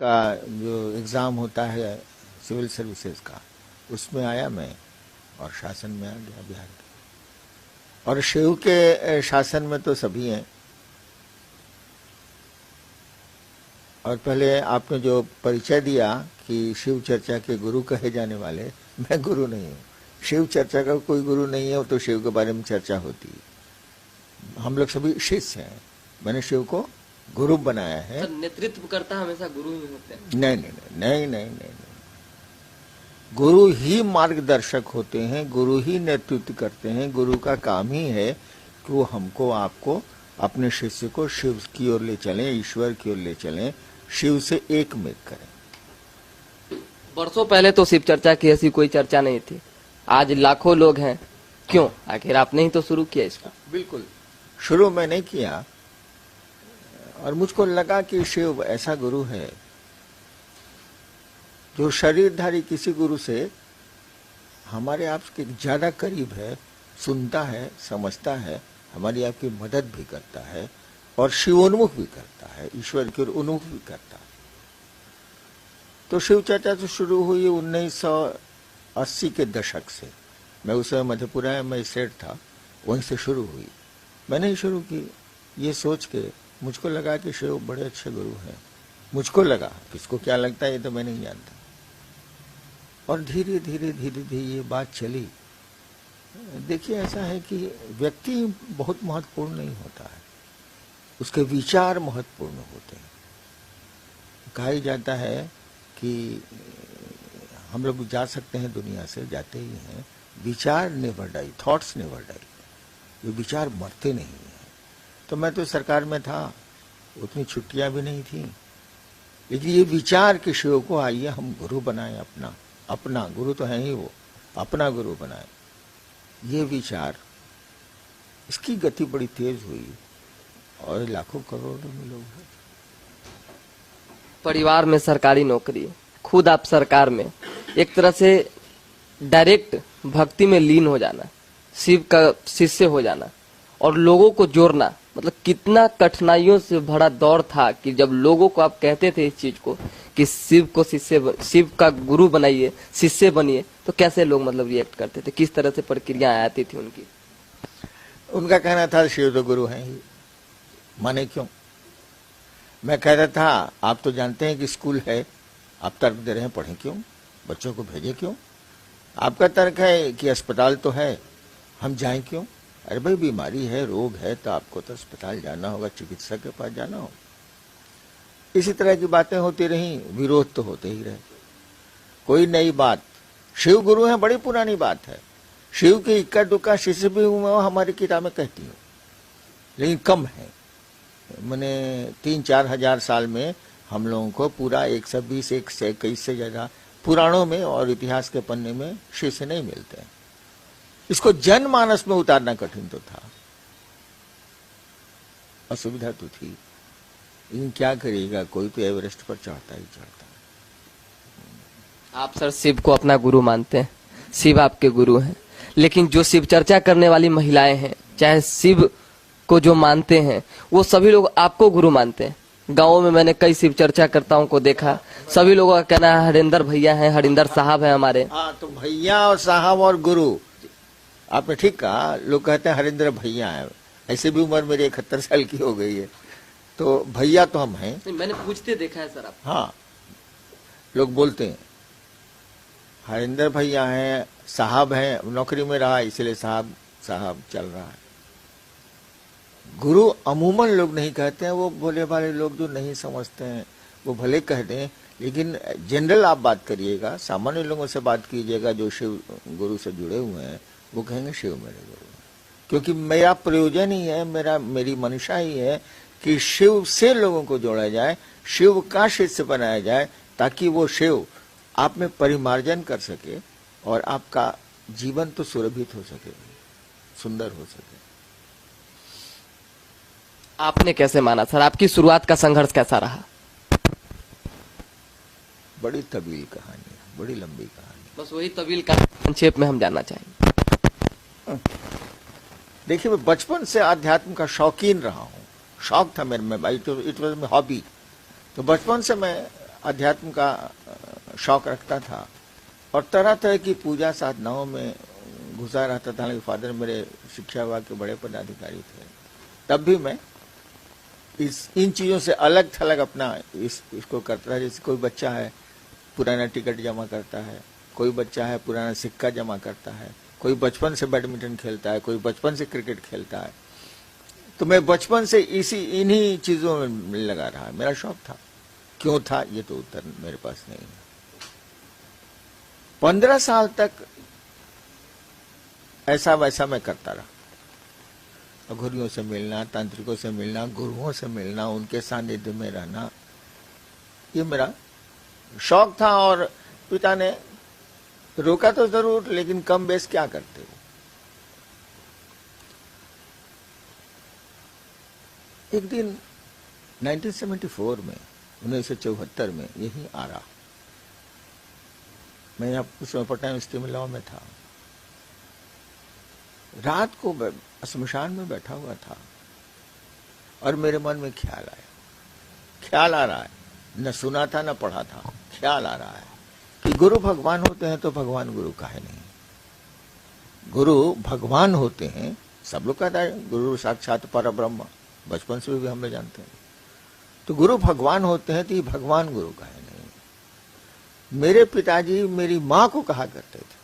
का जो एग्ज़ाम होता है सिविल सर्विसेज का, उसमें आया मैं और शासन में आ गया बिहार के। और शिव के शासन में तो सभी हैं। और पहले आपने जो परिचय दिया कि शिव चर्चा के गुरु कहे जाने वाले, मैं गुरु नहीं हूँ। शिव चर्चा का कोई गुरु नहीं है, तो शिव के बारे में चर्चा होती है। हम लोग सभी शिष्य हैं। मैंने शिव को गुरु बनाया है। नेतृत्व करता हमेशा गुरु ही होते हैं? नहीं नहीं नहीं नहीं नहीं, नहीं। गुरु ही मार्गदर्शक होते हैं, गुरु ही नेतृत्व करते हैं। गुरु का काम ही है कि वो हमको आपको अपने शिष्य को शिव की ओर ले चलें, ईश्वर की ओर ले चलें, शिव से एक में करें। वर्षों पहले तो शिव चर्चा की ऐसी कोई चर्चा नहीं थी, आज लाखों लोग हैं। क्यों? आखिर आपने ही तो शुरू किया इसको। बिल्कुल, शुरू में नहीं किया। और मुझको लगा कि शिव ऐसा गुरु है जो शरीरधारी किसी गुरु से हमारे आपके ज्यादा करीब है, सुनता है, समझता है, हमारी आपकी मदद भी करता है और शिवोन्मुख भी करता है, ईश्वर की ओर उन्मुख भी करता है। तो शिव चर्चा तो शुरू हुई 1980 के दशक से। मैं उस समय मधेपुरा में स्टेट था, वहीं से शुरू हुई। मैंने ही शुरू की ये सोच के। मुझको लगा कि शिव बड़े अच्छे गुरु हैं। मुझको लगा, किसको क्या लगता है ये तो मैं नहीं जानता। और धीरे धीरे धीरे धीरे ये बात चली। देखिए, ऐसा है कि व्यक्ति बहुत महत्वपूर्ण नहीं होता है, उसके विचार महत्वपूर्ण होते हैं। कहा ही जाता है कि हम लोग जा सकते हैं दुनिया से, जाते ही हैं, विचार never die, thoughts never die. ये विचार मरते नहीं हैं। तो मैं तो सरकार में था, उतनी छुट्टियां भी नहीं थी, लेकिन ये विचार कि शिव को आइए हम गुरु बनाएं, अपना गुरु तो है ही वो, अपना गुरु बनाएं, ये विचार, इसकी गति बड़ी तेज हुई और लाखों करोड़ों में लोग हैं। परिवार में सरकारी नौकरी, खुद आप सरकार में, एक तरह से डायरेक्ट भक्ति में लीन हो जाना, शिव का शिष्य हो जाना और लोगों को जोड़ना, मतलब कितना कठिनाइयों से भरा दौर था कि जब लोगों को आप कहते थे इस चीज को कि शिव को शिव का गुरु बनाइए, शिष्य बनिए, तो कैसे लोग मतलब रिएक्ट करते थे? किस तरह से प्रक्रिया आती थी उनकी? उनका कहना था शिव तो गुरु हैं ही, माने क्यों? मैं कहता था आप तो जानते हैं कि स्कूल है, आप तर्क दे रहे हैं, पढ़ें क्यों, बच्चों को भेजें क्यों? आपका तर्क है कि अस्पताल तो है, हम जाएं क्यों? अरे भाई, बीमारी है, रोग है, तो आपको तो अस्पताल जाना होगा, चिकित्सक के पास जाना होगा। इसी तरह की बातें होती रही, विरोध तो होते ही रहे। कोई नई बात, शिव गुरु है बड़ी पुरानी बात है। शिव की इक्का दुक्का शिष्य भी हुए हमारी किताबें कहती हो, लेकिन कम है। मैंने 3-4 हजार साल में हम लोगों को पूरा 120, 121 से ज्यादा पुराणों में और इतिहास के पन्ने में शिष्य नहीं मिलते हैं। इसको जनमानस में उतारना कठिन तो था, असुविधा तो थी, लेकिन क्या करिएगा, कोई तो एवरेस्ट पर चढ़ता ही चढ़ता है। आप सर शिव को अपना गुरु मानते हैं, शिव आपके गुरु हैं, लेकिन जो शिव चर्चा करने वाली महिलाएं हैं, चाहे शिव को जो मानते हैं, वो सभी लोग आपको गुरु मानते हैं। गाँव में मैंने कई शिव चर्चा करताओं को देखा, सभी लोगों का कहना है हरिंदर भैया हैं, हरिंदर साहब हैं हमारे। हाँ, तो भैया और साहब और गुरु, आपने ठीक कहा। लोग कहते हैं हरिंदर भैया है, ऐसे भी उम्र मेरी 71 साल की हो गई है, तो भैया तो हम हैं। मैंने पूछते देखा है सर आप। हाँ, लोग बोलते हैं हरिंदर भैया हैं, साहब हैं, नौकरी में रहा इसलिए साहब साहब चल रहा है। गुरु अमूमन लोग नहीं कहते हैं, वो भोले भाले लोग जो नहीं समझते हैं वो भले कह दें, लेकिन जनरल आप बात करिएगा, सामान्य लोगों से बात कीजिएगा जो शिव गुरु से जुड़े हुए हैं, वो कहेंगे शिव मेरे गुरु हैं। क्योंकि मेरा प्रयोजन ही है, मेरी मंशा ही है कि शिव से लोगों को जोड़ा जाए, शिव का शिष्य बनाया जाए, ताकि वो शिव आप में परिमार्जन कर सके और आपका जीवन तो सुरभित हो सके, सुंदर हो सके। आपने कैसे माना सर? आपकी शुरुआत का संघर्ष कैसा रहा? बड़ी तवील कहानी है, बड़ी लंबी कहानी। बस वही तवील का संक्षेप में हम जानना चाहेंगे। देखिए, मैं बचपन से आध्यात्म का शौकीन रहा हूँ, शौक था मेरे में, इट वॉज माय हॉबी। तो बचपन से मैं अध्यात्म का शौक रखता था और तरह तरह की पूजा साधनाओं में घुसा रहता था। फादर मेरे शिक्षा विभाग के बड़े पदाधिकारी थे, तब भी मैं इन चीजों से अलग थलग अपना इसको करता था। जैसे कोई बच्चा है पुराना टिकट जमा करता है, कोई बच्चा है पुराना सिक्का जमा करता है, कोई बचपन से बैडमिंटन खेलता है, कोई बचपन से क्रिकेट खेलता है। तो मैं बचपन से इन्हीं चीजों में लगा रहा, मेरा शौक था। क्यों था ये तो उत्तर मेरे पास नहीं है। 15 साल तक ऐसा वैसा मैं करता रहा। अघोरियों से मिलना, तांत्रिकों से मिलना, गुरुओं से मिलना, उनके सानिध्य में रहना, ये मेरा शौक था। और पिता ने रोका तो जरूर, लेकिन कम बेस क्या करते हो। एक दिन 1974 में 1974 में यही आ रहा, मैं यहाँ उस समय पटना यूनिवर्सिटी में लॉ में था। रात को श्मशान में बैठा हुआ था और मेरे मन में ख्याल आ रहा है, न सुना था न पढ़ा था, ख्याल आ रहा है कि गुरु भगवान होते हैं तो भगवान गुरु काहे नहीं। गुरु भगवान होते हैं, सब लोग कहता है गुरु साक्षात परब्रह्म, बचपन से भी हम लोग जानते हैं। तो गुरु भगवान होते हैं तो ये भगवान गुरु काहे नहीं। मेरे पिताजी मेरी माँ को कहा करते थे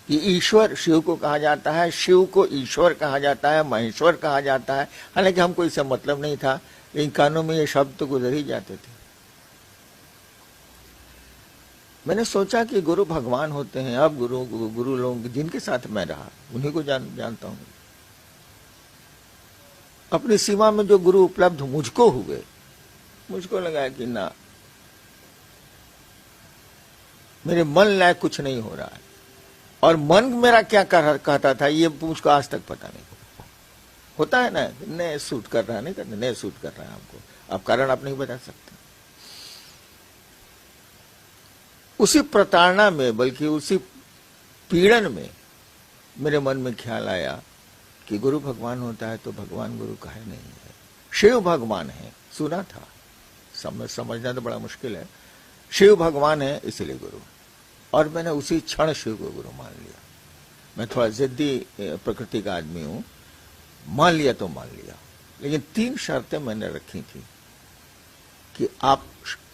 कि ईश्वर शिव को कहा जाता है, शिव को ईश्वर कहा जाता है, महेश्वर कहा जाता है। हालांकि हमको इससे मतलब नहीं था, लेकिन कानों में ये शब्द तो गुजर ही जाते थे। मैंने सोचा कि गुरु भगवान होते हैं। अब गुरु लोग जिनके साथ मैं रहा उन्हीं को जानता हूं। अपनी सीमा में जो गुरु उपलब्ध मुझको हुए, मुझको लगा कि ना, मेरे मन लायक कुछ नहीं हो रहा है। और मन मेरा क्या कहता था ये मुझको आज तक पता नहीं। होता है ना, नए सूट कर रहा है, नहीं करना, नए सूट कर रहा है आपको, आप कारण आप नहीं बता सकते। उसी प्रताड़ना में, बल्कि उसी पीड़न में मेरे मन में ख्याल आया कि गुरु भगवान होता है तो भगवान गुरु काहे नहीं है। शिव भगवान है, सुना था, समझना तो बड़ा मुश्किल है। शिव भगवान है इसलिए गुरु। और मैंने उसी क्षण शिव को गुरु मान लिया। मैं थोड़ा जिद्दी प्रकृति का आदमी हूं, मान लिया तो मान लिया। लेकिन 3 शर्तें मैंने रखी थी कि आप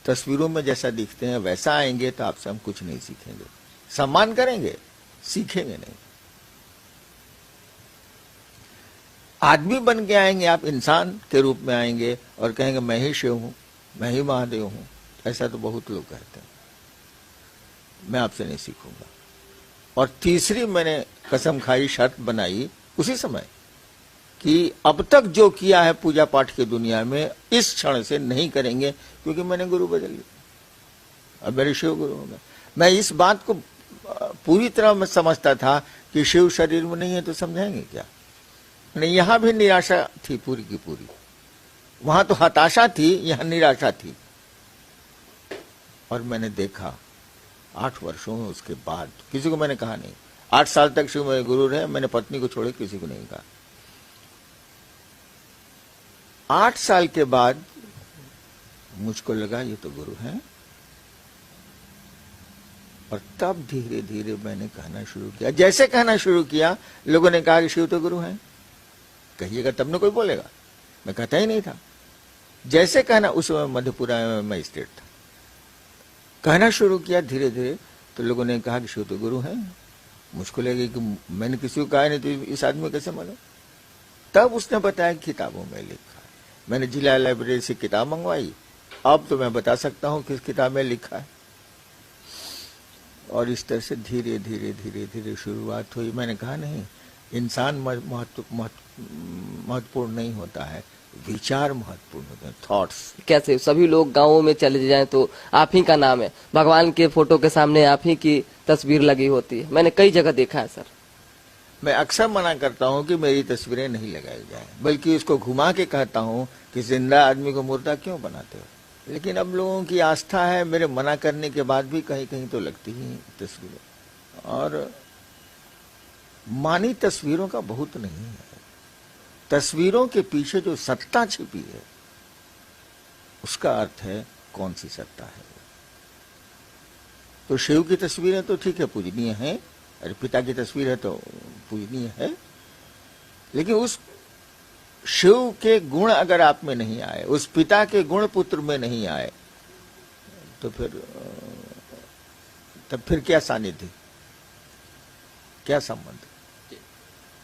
तस्वीरों में जैसा दिखते हैं वैसा आएंगे तो आपसे हम कुछ नहीं सीखेंगे। सम्मान करेंगे, सीखेंगे नहीं। आदमी बन के आएंगे, आप इंसान के रूप में आएंगे और कहेंगे मैं ही शिव हूं, मैं ही महादेव हूं। ऐसा तो बहुत लोग कहते हैं। मैं आपसे नहीं सीखूंगा। और तीसरी मैंने कसम खाई, शर्त बनाई उसी समय कि अब तक जो किया है पूजा पाठ की दुनिया में, इस क्षण से नहीं करेंगे, क्योंकि मैंने गुरु बदल लिया। अब मेरे शिव गुरु हो गए। मैं इस बात को पूरी तरह मैं समझता था कि शिव शरीर में नहीं है तो समझाएंगे क्या। नहीं, यहां भी निराशा थी पूरी की पूरी। वहां तो हताशा थी, यहां निराशा थी। और मैंने देखा 8 वर्षों में, उसके बाद किसी को मैंने कहा नहीं। 8 साल तक शिव मेरे गुरु रहे, मैंने पत्नी को छोड़े किसी को नहीं कहा। 8 साल के बाद मुझको लगा ये तो गुरु हैं। और तब धीरे धीरे मैंने कहना शुरू किया। जैसे कहना शुरू किया, लोगों ने कहा कि शिव तो गुरु हैं, कहिएगा तब न कोई बोलेगा। मैं कहता ही नहीं था। जैसे कहना, उस समय मधेपुरा में मजिस्ट्रेट था, कहना शुरू किया धीरे धीरे, तो लोगों ने कहा कि शिव तो गुरु हैं। मुझको लगे कि मैंने किसी को कहा नहीं तो इस आदमी कैसे मालूम। तब उसने बताया किताबों में लिखा है। मैंने जिला लाइब्रेरी से किताब मंगवाई, अब तो मैं बता सकता हूं किस किताब में लिखा है। और इस तरह से धीरे धीरे धीरे धीरे शुरुआत हुई। मैंने कहा नहीं, इंसान महत्वपूर्ण नहीं होता है, विचार महत्वपूर्ण होते हैं, थॉट्स। कैसे सभी लोग गांवों में चले जाएं तो आप ही का नाम है, भगवान के फोटो के सामने आप ही की तस्वीर लगी होती है। मैंने कई जगह देखा है सर। मैं अक्सर मना करता हूं कि मेरी तस्वीरें नहीं लगाई जाए, बल्कि इसको घुमा के कहता हूं कि जिंदा आदमी को मुर्दा क्यों बनाते हो। लेकिन अब लोगों की आस्था है, मेरे मना करने के बाद भी कहीं कहीं तो लगती ही तस्वीरें। और मानी तस्वीरों का बहुत नहीं है। तस्वीरों के पीछे जो सत्ता छिपी है, उसका अर्थ है कौन सी सत्ता है। तो शिव की तस्वीरें तो ठीक है, पूजनीय है, अरे पिता की तस्वीर है तो पूजनीय है, लेकिन उस शिव के गुण अगर आप में नहीं आए, उस पिता के गुण पुत्र में नहीं आए, तो फिर क्या सानिध्य, क्या संबंध।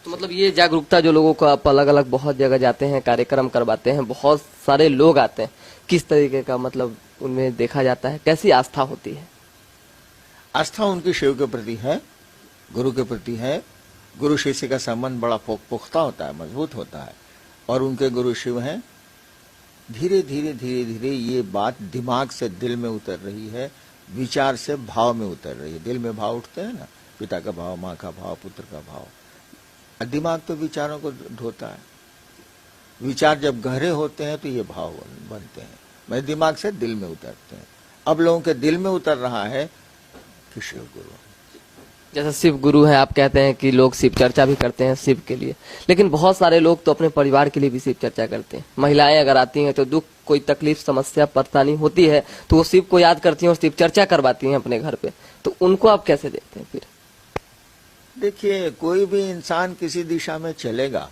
तो मतलब ये जागरूकता जो लोगों को आप अलग अलग बहुत जगह जाते हैं, कार्यक्रम करवाते हैं, बहुत सारे लोग आते हैं, किस तरीके का मतलब उनमें देखा जाता है, कैसी आस्था होती है? आस्था उनकी शिव के प्रति है, गुरु के प्रति है। गुरु शिष्य का संबंध बड़ा पुख्ता होता है, मजबूत होता है, और उनके गुरु शिव हैं। धीरे धीरे धीरे धीरे ये बात दिमाग से दिल में उतर रही है, विचार से भाव में उतर रही है। दिल में भाव उठते हैं ना, पिता का भाव, माँ का भाव, पुत्र का भाव, और दिमाग तो विचारों को ढोता है। विचार जब गहरे होते हैं तो ये भाव बनते हैं, मेरे दिमाग से दिल में उतरते हैं। अब लोगों के दिल में उतर रहा है कि शिव गुरु। जैसे शिव गुरु है, आप कहते हैं कि लोग शिव चर्चा भी करते हैं शिव के लिए, लेकिन बहुत सारे लोग तो अपने परिवार के लिए भी शिव चर्चा करते हैं। महिलाएं अगर आती हैं तो दुख, कोई तकलीफ, समस्या, परेशानी होती है तो वो शिव को याद करती हैं और शिव चर्चा करवाती हैं अपने घर पे, तो उनको आप कैसे देखते हैं फिर? देखिए, कोई भी इंसान किसी दिशा में चलेगा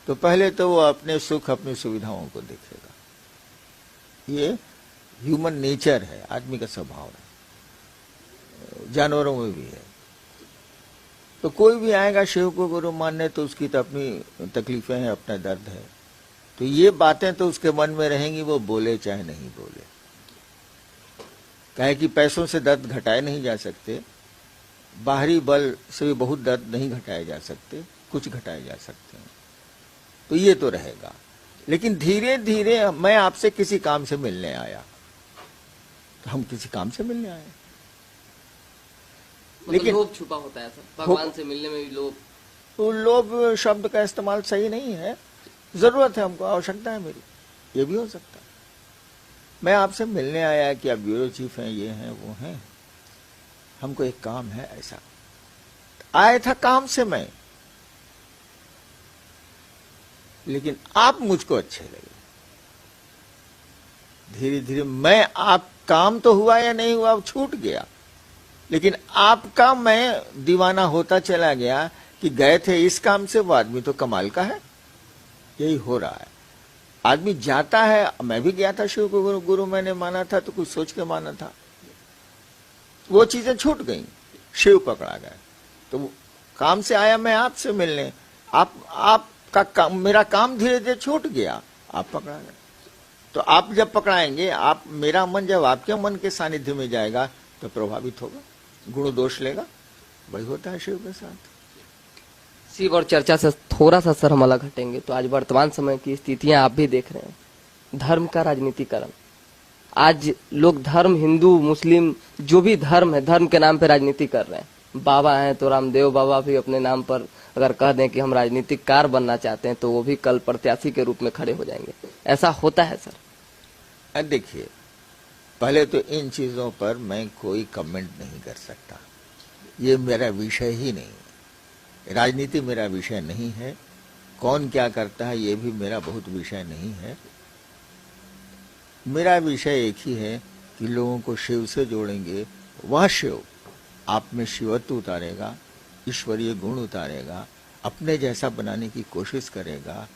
तो पहले तो वो अपने सुख, अपनी सुविधाओं को देखेगा। ये ह्यूमन नेचर है, आदमी का स्वभाव है, जानवरों में भी है। तो कोई भी आएगा शिव को गुरु मानने तो उसकी तो अपनी तकलीफें हैं, अपना दर्द है, तो ये बातें तो उसके मन में रहेंगी, वो बोले चाहे नहीं बोले। कहे कि पैसों से दर्द घटाए नहीं जा सकते, बाहरी बल से भी बहुत दर्द नहीं घटाए जा सकते, कुछ घटाए जा सकते हैं, तो ये तो रहेगा। लेकिन धीरे धीरे मैं आपसे किसी काम से मिलने आया, तो हम किसी काम से मिलने आए, लेकिन लोभ छुपा होता है सर, भगवान से मिलने में भी लोभ। तो लोभ शब्द का इस्तेमाल सही नहीं है। जरूरत है हमको, आवश्यकता है मेरी, ये भी हो सकता है। मैं आपसे मिलने आया कि आप ब्यूरो चीफ हैं, ये हैं, वो हैं, हमको एक काम है, ऐसा आया था काम से मैं, लेकिन आप मुझको अच्छे लगे। धीरे धीरे मैं, आप काम तो हुआ या नहीं हुआ, छूट गया, लेकिन आपका मैं दीवाना होता चला गया कि गए थे इस काम से, वो आदमी तो कमाल का है। यही हो रहा है, आदमी जाता है। मैं भी गया था शिव को गुरु मैंने माना था, तो कुछ सोच के माना था, वो चीजें छूट गई, शिव पकड़ा गया। तो काम से आया मैं आपसे मिलने, आपका काम, मेरा काम धीरे धीरे छूट गया, आप पकड़ा गए। तो आप जब पकड़ाएंगे, आप, मेरा मन जब आपके मन के सानिध्य में जाएगा तो प्रभावित होगा, गुण दोष लेगा। वही होता है शिव के साथ। शिव और चर्चा से थोड़ा सा सर हम अलग हटेंगे तो आज वर्तमान समय की स्थितियां आप भी देख रहे हैं, धर्म का राजनीतिकरण। आज लोग धर्म, हिंदू, मुस्लिम, जो भी धर्म है, धर्म के नाम पे राजनीति कर रहे हैं। बाबा हैं तो रामदेव बाबा भी अपने नाम पर अगर कह दें कि हम राजनीतिकार बनना चाहते हैं तो वो भी कल प्रत्याशी के रूप में खड़े हो जाएंगे। ऐसा होता है सर? देखिए, पहले तो इन चीजों पर मैं कोई कमेंट नहीं कर सकता, ये मेरा विषय ही नहीं है। राजनीति मेरा विषय नहीं है, कौन क्या करता है ये भी मेरा बहुत विषय नहीं है। मेरा विषय एक ही है कि लोगों को शिव से जोड़ेंगे, वह शिव आप में शिवत्व उतारेगा, ईश्वरीय गुण उतारेगा, अपने जैसा बनाने की कोशिश करेगा,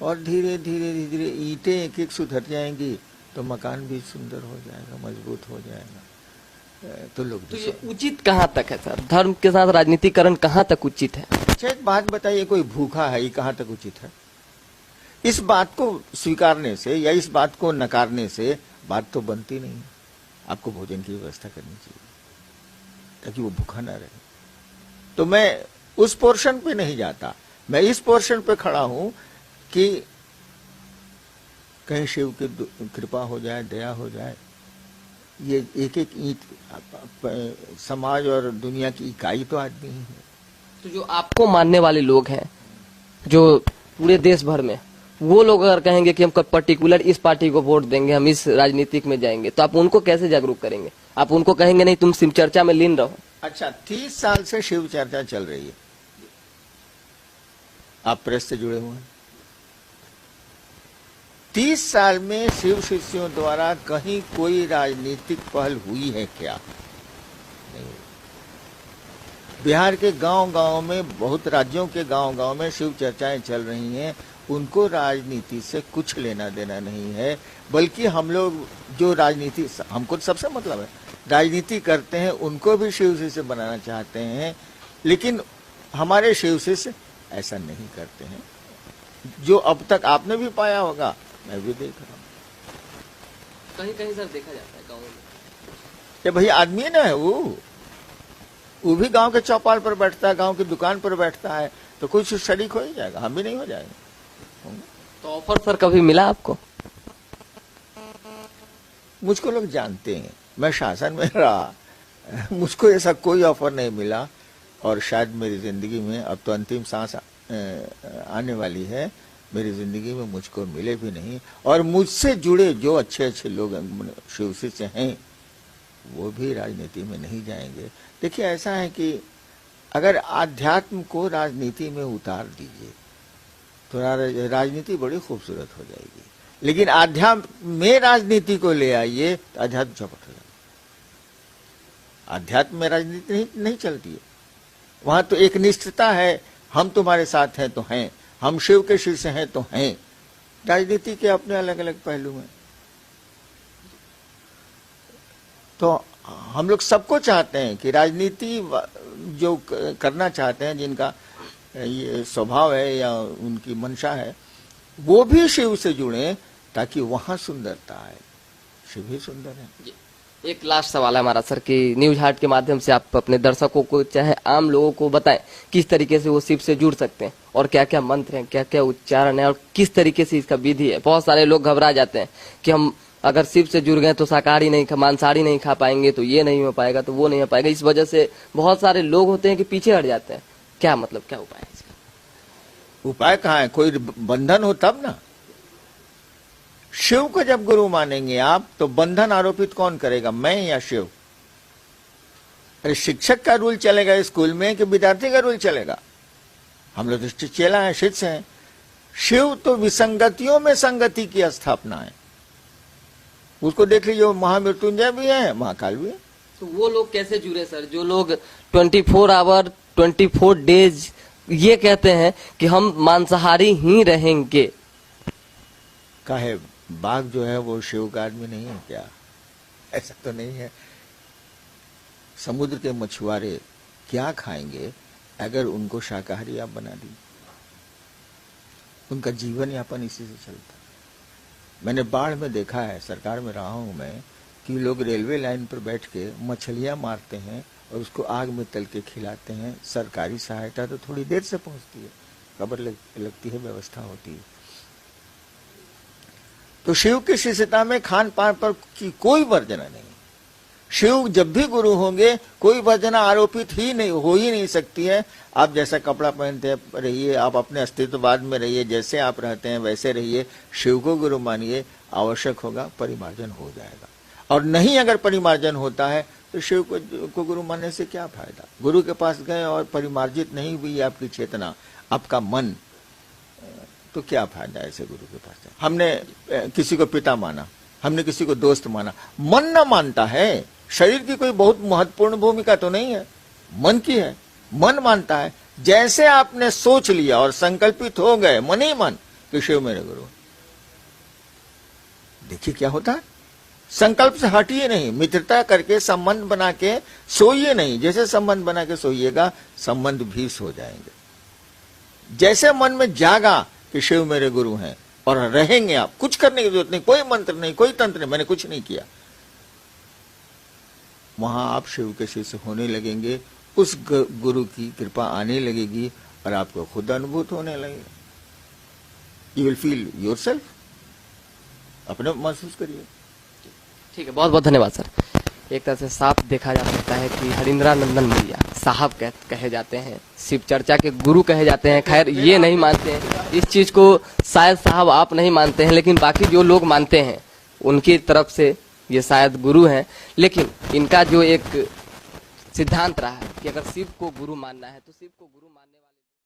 और धीरे धीरे धीरे ईंटें एक एक सुधर जाएंगी तो मकान भी सुंदर हो जाएगा, मजबूत हो जाएगा। तो लोग, तो ये उचित कहाँ तक है सर? धर्म के साथ राजनीतिकरण कहाँ तक उचित है? अच्छा, एक बात बताइए, कोई भूखा है, ये कहाँ तक उचित है? इस बात को स्वीकारने से या इस बात को नकारने से बात तो बनती नहीं। आपको भोजन की व्यवस्था करनी चाहिए ताकि वो भूखा ना रहे। तो मैं उस पोर्शन पे नहीं जाता, मैं इस पोर्शन पे खड़ा हूं कि कहीं शिव की कृपा हो जाए, दया हो जाए। ये एक एक ईंट समाज और दुनिया की इकाई तो आदमी ही है। तो जो आपको मानने वाले लोग हैं, जो पूरे देश भर में, वो लोग अगर कहेंगे कि हम पर्टिकुलर इस पार्टी को वोट देंगे, हम इस राजनीतिक में जाएंगे, तो आप उनको कैसे जागरूक करेंगे? आप उनको कहेंगे नहीं तुम शिव चर्चा में लीन रहो। अच्छा, 30 साल से शिव चर्चा चल रही है, आप प्रेस से जुड़े हुए हैं, 30 साल में शिव शिष्यों द्वारा कहीं कोई राजनीतिक पहल हुई है क्या? नहीं। बिहार के गांव-गांव में, बहुत राज्यों के गांव-गांव में शिव चर्चाएं चल रही हैं। उनको राजनीति से कुछ लेना देना नहीं है, बल्कि हम लोग जो राजनीति, हमको सबसे मतलब है, राजनीति करते हैं उनको भी शिव शिष्य बनाना चाहते हैं, लेकिन हमारे शिव शिष्य ऐसा नहीं करते हैं। जो अब तक आपने भी पाया होगा, मैं भी देख रहा हूँ। कहीं कहीं सर देखा जाता है गाँव में, ये भाई आदमी है ना, वो भी गांव के चौपाल पर बैठता है, गांव की दुकान पर बैठता है, तो कुछ शरीक हो ही जाएगा, हम भी नहीं हो जाएंगे। तो ऑफर सर कभी मिला आपको? मुझको लोग जानते हैं, मैं शासन में रहा, मुझको ऐसा कोई ऑफर नहीं मिला। और शायद मेरी जिंदगी में अब तो अंतिम सांस आने वाली है, मेरी जिंदगी में मुझको मिले भी नहीं। और मुझसे जुड़े जो अच्छे अच्छे लोग शिव शिष्य हैं, वो भी राजनीति में नहीं जाएंगे। देखिए, ऐसा है कि अगर आध्यात्म को राजनीति में उतार दीजिए तो राजनीति बड़ी खूबसूरत हो जाएगी, लेकिन आध्यात्म में राजनीति को ले आइए तो अध्यात्म चौपट हो जाएगा। आध्यात्म में राजनीति नहीं चलती है। वहां तो एक निष्ठता है, हम तुम्हारे साथ हैं तो हैं, हम शिव के शिष्य हैं तो हैं। राजनीति के अपने अलग अलग पहलू हैं। तो हम लोग सबको चाहते हैं कि राजनीति जो करना चाहते हैं, जिनका ये स्वभाव है या उनकी मंशा है, वो भी शिव से जुड़े, ताकि वहां सुंदरता आए। शिव ही सुंदर है। एक लास्ट सवाल है हमारा सर कि न्यूज हार्ट के माध्यम से आप अपने दर्शकों को, चाहे आम लोगों को बताएं किस तरीके से वो शिव से जुड़ सकते हैं, और क्या क्या मंत्र हैं, क्या क्या उच्चारण है, और किस तरीके से इसका विधि है। बहुत सारे लोग घबरा जाते हैं कि हम अगर शिव से जुड़ गए तो शाकाहारी नहीं, मांसाहारी नहीं खा पाएंगे, तो ये नहीं हो पाएगा, तो वो नहीं हो पाएगा। इस वजह से बहुत सारे लोग होते हैं कि पीछे हट जाते हैं। क्या मतलब, क्या उपाय है इसका? उपाय कहाँ है? कोई बंधन हो तब ना। शिव को जब गुरु मानेंगे आप, तो बंधन आरोपित कौन करेगा, मैं या शिव? अरे शिक्षक का रूल चलेगा स्कूल में कि विद्यार्थी का रूल चलेगा? हम लोग तो चेला है, शिष्य हैं। शिव तो विसंगतियों में संगति की स्थापना है। उसको देख लीजिए, महामृत्युंजय भी है, महाकाल भी है। तो वो लोग कैसे जुड़े सर, जो लोग 24 आवर 24 डेज ये कहते हैं कि हम मांसाहारी ही रहेंगे? काहे, बाघ जो है वो शिव का आदमी नहीं है क्या? ऐसा तो नहीं है। समुद्र के मछुआरे क्या खाएंगे अगर उनको शाकाहारी आप बना दी? उनका जीवन यापन इसी से चलता है। मैंने बाढ़ में देखा है, सरकार में रहा हूं मैं, कि लोग रेलवे लाइन पर बैठ के मछलियां मारते हैं और उसको आग में तल के खिलाते हैं। सरकारी सहायता तो थोड़ी देर से पहुंचती है, खबर लगती है, व्यवस्था होती है। तो शिव की शिष्यता में खान पान पर की कोई वर्जना नहीं। शिव जब भी गुरु होंगे, कोई वर्जना आरोपित ही नहीं सकती है। आप जैसा कपड़ा पहनते रहिए, आप अपने अस्तित्ववाद में रहिए, जैसे आप रहते हैं वैसे रहिए। शिव को गुरु मानिए, आवश्यक होगा परिमार्जन हो जाएगा। और नहीं अगर परिमार्जन होता है तो शिव को गुरु मानने से क्या फायदा? गुरु के पास गए और परिमार्जित नहीं हुई आपकी चेतना, आपका मन, तो क्या फायदा ऐसे गुरु के पास? हमने किसी को पिता माना, हमने किसी को दोस्त माना, मन ना मानता है। शरीर की कोई बहुत महत्वपूर्ण भूमिका तो नहीं है, मन की है। मन मानता है। जैसे आपने सोच लिया और संकल्पित हो गए मन ही मन कि शिव मेरे गुरु, देखिए क्या होता है। संकल्प से हटिए नहीं, मित्रता करके संबंध बना के सोइए नहीं। जैसे संबंध बना के सोइएगा, संबंध भी सो जाएंगे। जैसे मन में जागा कि शिव मेरे गुरु हैं और रहेंगे, आप कुछ करने की जरूरत नहीं, कोई मंत्र नहीं, कोई तंत्र नहीं, मैंने कुछ नहीं किया, वहां आप शिव के शिष्य होने लगेंगे। उस गुरु की कृपा आने लगेगी और आपको खुद अनुभूत होने लगेगा। यू विल फील योरसेल्फ, अपने महसूस करिए। ठीक है, बहुत बहुत धन्यवाद सर। एक तरह से साफ देखा जा सकता है कि हरिंद्रानंदन मौर्य साहब कहे जाते हैं, शिव चर्चा के गुरु कहे जाते हैं। खैर ये नहीं मानते हैं इस चीज को, शायद साहब आप नहीं मानते हैं, लेकिन बाकी जो लोग मानते हैं उनकी तरफ से ये शायद गुरु हैं। लेकिन इनका जो एक सिद्धांत रहा है कि अगर शिव को गुरु मानना है तो शिव को गुरु मानने